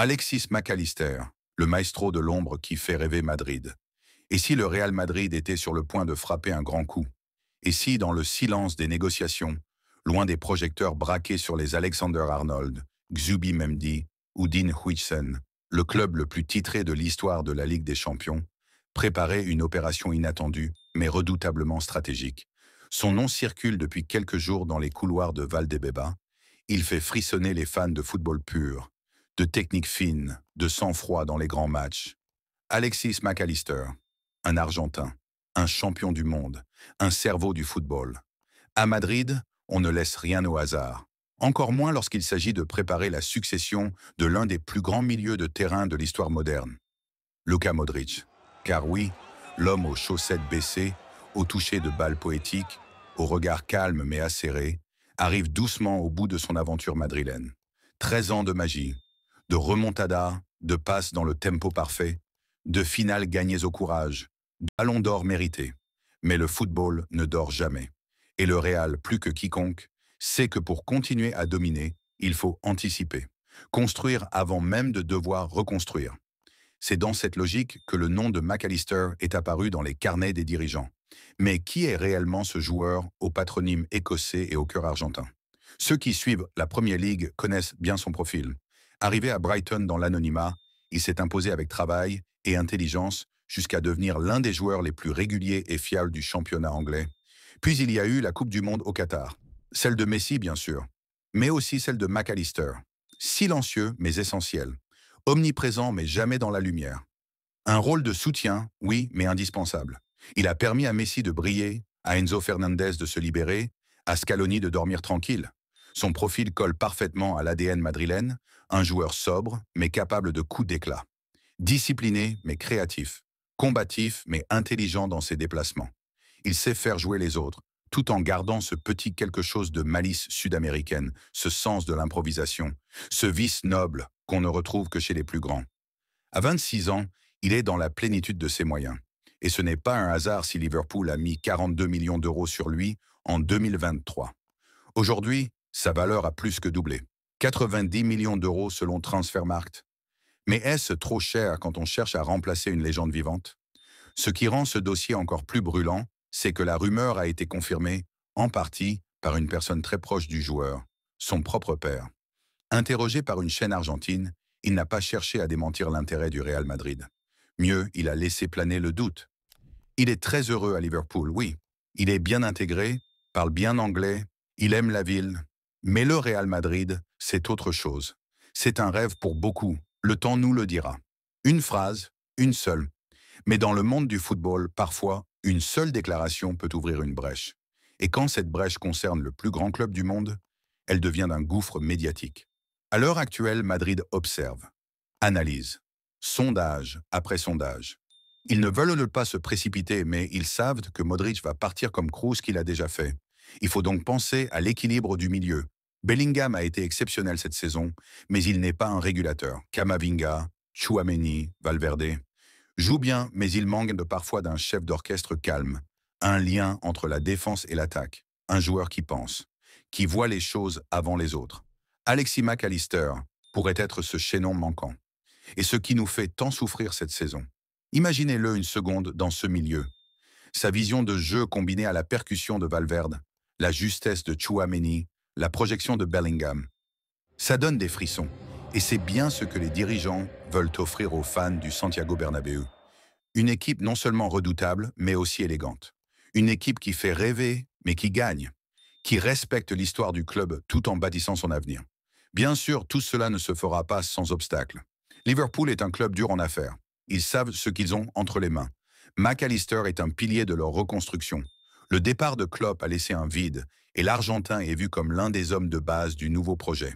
Alexis McAllister, le maestro de l'ombre qui fait rêver Madrid. Et si le Real Madrid était sur le point de frapper un grand coup? Et si, dans le silence des négociations, loin des projecteurs braqués sur les Alexander-Arnold, Xubi Mendy ou Dean Huijsen, le club le plus titré de l'histoire de la Ligue des Champions, préparait une opération inattendue, mais redoutablement stratégique. Son nom circule depuis quelques jours dans les couloirs de Valdebeba. Il fait frissonner les fans de football pur, de technique fine, de sang-froid dans les grands matchs. Alexis McAllister, un Argentin, un champion du monde, un cerveau du football. À Madrid, on ne laisse rien au hasard, encore moins lorsqu'il s'agit de préparer la succession de l'un des plus grands milieux de terrain de l'histoire moderne, Luka Modric. Car oui, l'homme aux chaussettes baissées, au toucher de balles poétiques, au regard calme mais acéré, arrive doucement au bout de son aventure madrilène. 13 ans de magie, de remontada, de passes dans le tempo parfait, de finales gagnées au courage, de ballons d'or mérités. Mais le football ne dort jamais. Et le Real, plus que quiconque, sait que pour continuer à dominer, il faut anticiper, construire avant même de devoir reconstruire. C'est dans cette logique que le nom de McAllister est apparu dans les carnets des dirigeants. Mais qui est réellement ce joueur au patronyme écossais et au cœur argentin? Ceux qui suivent la Premier League connaissent bien son profil. Arrivé à Brighton dans l'anonymat, il s'est imposé avec travail et intelligence jusqu'à devenir l'un des joueurs les plus réguliers et fiables du championnat anglais. Puis il y a eu la Coupe du Monde au Qatar. Celle de Messi, bien sûr, mais aussi celle de McAllister. Silencieux, mais essentiel. Omniprésent, mais jamais dans la lumière. Un rôle de soutien, oui, mais indispensable. Il a permis à Messi de briller, à Enzo Fernandez de se libérer, à Scaloni de dormir tranquille. Son profil colle parfaitement à l'ADN madrilène, un joueur sobre, mais capable de coups d'éclat. Discipliné, mais créatif. Combatif, mais intelligent dans ses déplacements. Il sait faire jouer les autres, tout en gardant ce petit quelque chose de malice sud-américaine, ce sens de l'improvisation, ce vice noble qu'on ne retrouve que chez les plus grands. À 26 ans, il est dans la plénitude de ses moyens. Et ce n'est pas un hasard si Liverpool a mis 42 millions d'euros sur lui en 2023. Aujourd'hui, sa valeur a plus que doublé. 90 millions d'euros selon Transfermarkt. Mais est-ce trop cher quand on cherche à remplacer une légende vivante? Ce qui rend ce dossier encore plus brûlant, c'est que la rumeur a été confirmée, en partie, par une personne très proche du joueur, son propre père. Interrogé par une chaîne argentine, il n'a pas cherché à démentir l'intérêt du Real Madrid. Mieux, il a laissé planer le doute. Il est très heureux à Liverpool, oui. Il est bien intégré, parle bien anglais, il aime la ville. Mais le Real Madrid, c'est autre chose. C'est un rêve pour beaucoup, le temps nous le dira. Une phrase, une seule. Mais dans le monde du football, parfois, une seule déclaration peut ouvrir une brèche. Et quand cette brèche concerne le plus grand club du monde, elle devient un gouffre médiatique. À l'heure actuelle, Madrid observe, analyse, sondage après sondage. Ils ne veulent pas se précipiter, mais ils savent que Modric va partir comme Kroos qu'il a déjà fait. Il faut donc penser à l'équilibre du milieu. Bellingham a été exceptionnel cette saison, mais il n'est pas un régulateur. Camavinga, Tchouaméni, Valverde jouent bien, mais il manque parfois d'un chef d'orchestre calme, un lien entre la défense et l'attaque, un joueur qui pense, qui voit les choses avant les autres. Alexis McAllister pourrait être ce chaînon manquant. Et ce qui nous fait tant souffrir cette saison. Imaginez-le une seconde dans ce milieu. Sa vision de jeu combinée à la percussion de Valverde, la justesse de Tchouaméni, la projection de Bellingham. Ça donne des frissons. Et c'est bien ce que les dirigeants veulent offrir aux fans du Santiago Bernabéu. Une équipe non seulement redoutable, mais aussi élégante. Une équipe qui fait rêver, mais qui gagne. Qui respecte l'histoire du club tout en bâtissant son avenir. Bien sûr, tout cela ne se fera pas sans obstacle. Liverpool est un club dur en affaires. Ils savent ce qu'ils ont entre les mains. McAllister est un pilier de leur reconstruction. Le départ de Klopp a laissé un vide, et l'Argentin est vu comme l'un des hommes de base du nouveau projet.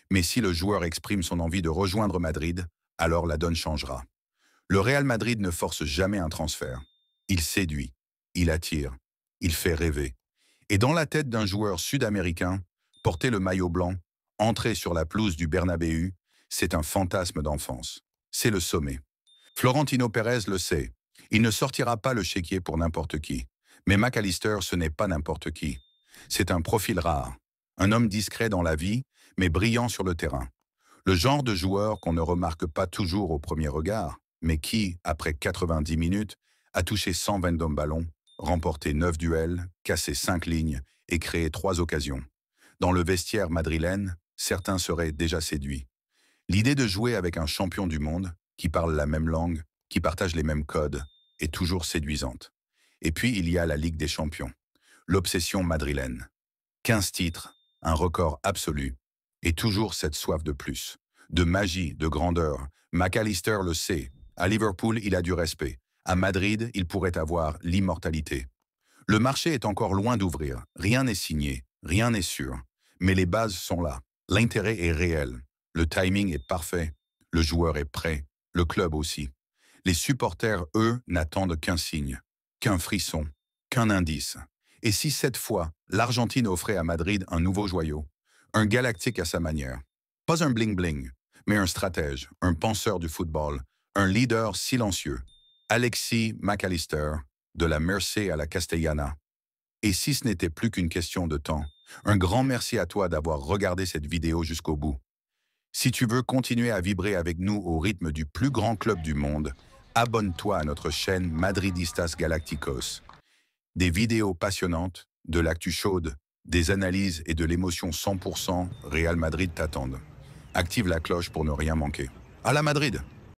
Mais si le joueur exprime son envie de rejoindre Madrid, alors la donne changera. Le Real Madrid ne force jamais un transfert. Il séduit, il attire, il fait rêver. Et dans la tête d'un joueur sud-américain, porter le maillot blanc, entrer sur la pelouse du Bernabéu, c'est un fantasme d'enfance. C'est le sommet. Florentino Pérez le sait. Il ne sortira pas le chéquier pour n'importe qui. Mais McAllister, ce n'est pas n'importe qui. C'est un profil rare. Un homme discret dans la vie, mais brillant sur le terrain. Le genre de joueur qu'on ne remarque pas toujours au premier regard, mais qui, après 90 minutes, a touché 122 ballons, remporté 9 duels, cassé 5 lignes et créé 3 occasions. Dans le vestiaire madrilène, certains seraient déjà séduits. L'idée de jouer avec un champion du monde, qui parle la même langue, qui partage les mêmes codes, est toujours séduisante. Et puis il y a la Ligue des champions, l'obsession madrilène. 15 titres, un record absolu, et toujours cette soif de plus, de magie, de grandeur. McAllister le sait, à Liverpool il a du respect, à Madrid il pourrait avoir l'immortalité. Le marché est encore loin d'ouvrir, rien n'est signé, rien n'est sûr, mais les bases sont là, l'intérêt est réel, le timing est parfait, le joueur est prêt, le club aussi. Les supporters, eux, n'attendent qu'un signe, qu'un frisson, qu'un indice. Et si cette fois, l'Argentine offrait à Madrid un nouveau joyau, un galactique à sa manière, pas un bling-bling, mais un stratège, un penseur du football, un leader silencieux, Alexis McAllister, de la Mercé à la Castellana. Et si ce n'était plus qu'une question de temps, un grand merci à toi d'avoir regardé cette vidéo jusqu'au bout. Si tu veux continuer à vibrer avec nous au rythme du plus grand club du monde, abonne-toi à notre chaîne Madridistas Galacticos. Des vidéos passionnantes, de l'actu chaude, des analyses et de l'émotion 100% Real Madrid t'attendent. Active la cloche pour ne rien manquer. À la Madrid!